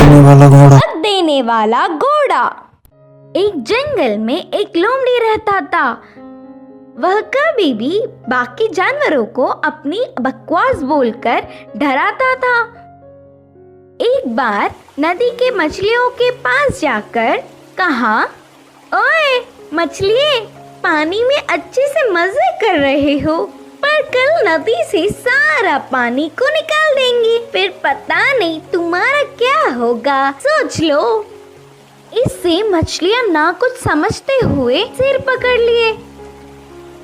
देने वाला घोड़ा। मत देने वाला घोड़ा। एक जंगल में एक लोमड़ी रहता था। वह कभी भी बाकी जानवरों को अपनी बकवास बोलकर डराता था। एक बार नदी के मछलियों के पास जाकर कहा, ओए मछलिए, पानी में अच्छे से मजे कर रहे हो, पर कल नदी से सारा पानी को निकाल देंगे, फिर पता नहीं तुम्हारा क्या होगा, सोच लो। इससे मछलियां ना कुछ समझते हुए सिर पकड़ लिए।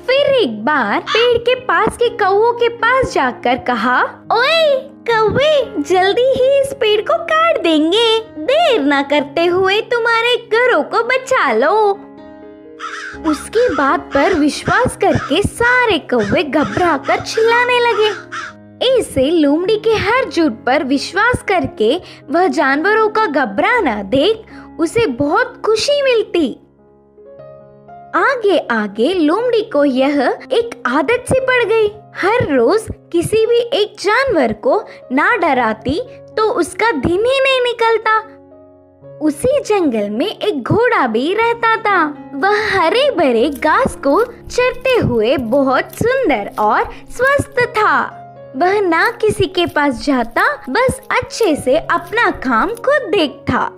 फिर एक बार पेड़ के पास के कौवों के पास जाकर कहा, ओए कौवे, जल्दी ही इस पेड़ को काट देंगे, देर ना करते हुए तुम्हारे घरों को बचा लो। उसकी बात पर विश्वास करके सारे कौवे घबराकर चिल्लाने लगे। ऐसे लोमड़ी के हर झूठ पर विश्वास करके वह जानवरों का घबराना देख उसे बहुत खुशी मिलती। आगे आगे लोमड़ी को यह एक आदत सी पड़ गई। हर रोज किसी भी एक जानवर को ना डराती तो उसका दिन ही नहीं निकलता। उसी जंगल में एक घोड़ा भी रहता था। वह हरे भरे घास को चरते हुए बहुत सुंदर और स्वस्थ था। वह ना किसी के पास जाता, बस अच्छे से अपना काम खुद देखता।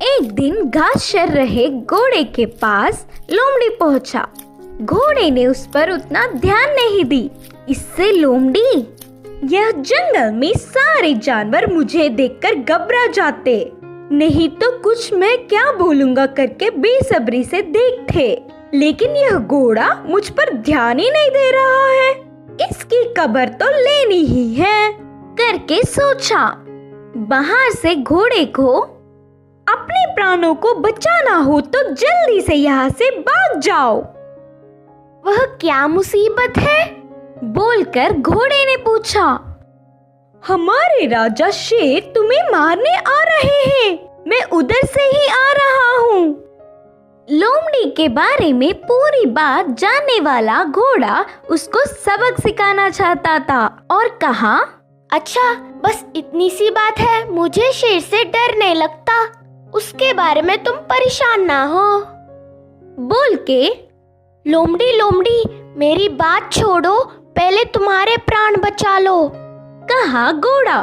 एक दिन घास चर रहे घोड़े के पास लोमड़ी पहुंचा। घोड़े ने उस पर उतना ध्यान नहीं दी। इससे लोमड़ी, यह जंगल में सारे जानवर मुझे देखकर घबरा जाते, नहीं तो कुछ मैं क्या बोलूंगा करके बेसब्री से देखते, लेकिन यह घोड़ा मुझ पर ध्यान ही नहीं दे रहा है, इसकी खबर तो लेनी ही है करके सोचा। बाहर से घोड़े को अपने प्राणों को बचाना हो तो जल्दी से यहाँ से भाग जाओ। वह क्या मुसीबत है? बोलकर घोड़े ने पूछा। हमारे राजा शेर तुम्हें मारने आ रहे हैं, मैं उधर से ही आ रहा हूँ। लोमड़ी के बारे में पूरी बात जानने वाला घोड़ा उसको सबक सिखाना चाहता था और कहा, अच्छा बस इतनी सी बात है, मुझे शेर से डर नहीं लगता, उसके बारे में तुम परेशान ना हो। बोल के लोमड़ी लोमड़ी मेरी बात छोड़ो, पहले तुम्हारे प्राण बचा लो, कहा घोड़ा।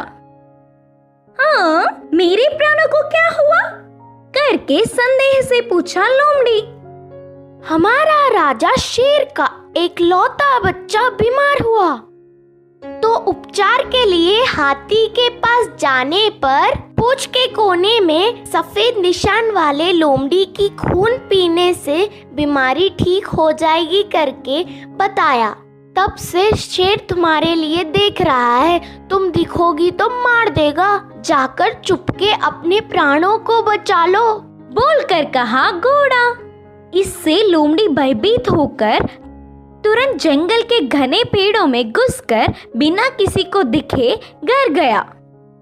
हाँ, मेरे प्राणों को क्या हुआ? करके संदेह से पूछा लोमड़ी। हमारा राजा शेर का एक लौता बच्चा बीमार हुआ, तो उपचार के लिए हाथी के पास जाने पर पूंछ के कोने में सफेद निशान वाले लोमड़ी की खून पीने से बीमारी ठीक हो जाएगी करके बताया। तब से शेर तुम्हारे लिए देख रहा है, तुम दिखोगी तो मार देगा, जाकर चुपके अपने प्राणों को बचा लो, बोलकर कहा घोड़ा। इससे लोमड़ी भयभीत होकर तुरंत जंगल के घने पेड़ों में घुसकर बिना किसी को दिखे घर गया।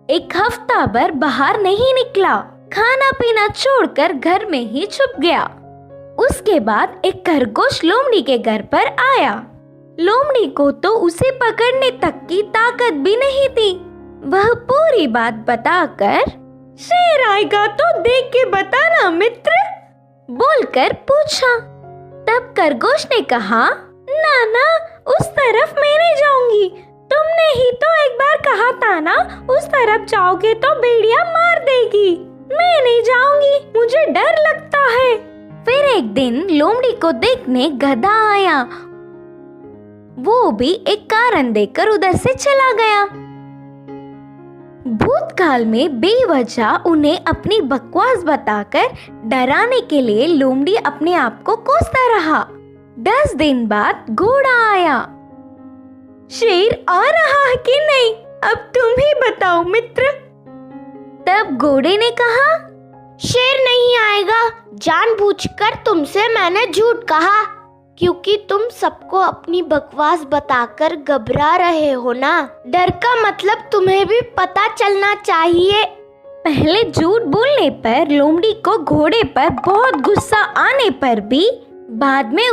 एक हफ्ता भर बाहर नहीं निकला, खाना पीना छोड़कर घर में ही छुप गया। उसके बाद एक खरगोश लोमड़ी के घर पर आया। लोमड़ी को तो उसे पकड़ने तक की ताकत भी नहीं थी। वह पूरी बात बताकर, शेर आएगा तो देख के बताना मित्र, बोलकर पूछा। तब खरगोश ने कहा, ना ना, उस तरफ मैं नहीं जाऊंगी, तुमने ही तो एक बार कहा था ना, उस तरफ जाओगे तो भेड़िया मार देगी, मैं नहीं जाऊंगी, मुझे डर लगता है। फिर एक दिन लोमड़ी को देखने गधा आया। वो भी एक कारण देकर उधर से चला गया। भूतकाल में बेवजह उन्हें अपनी बकवास बताकर डराने के लिए लोमड़ी अपने आप को कोसता रहा। 10 दिन बाद घोड़ा आया। शेर आ रहा है कि नहीं, अब तुम ही बताओ मित्र। तब घोड़े ने कहा, शेर नहीं आएगा, जानबूझकर तुमसे मैंने झूठ कहा, क्योंकि तुम सबको अपनी बकवास बताकर घबरा रहे हो ना। डर का मतलब तुम्हें भी पता चलना चाहिए। पहले झूठ बोलने पर लोमड़ी को घोड़े पर बहुत गुस्सा आने पर भी बाद में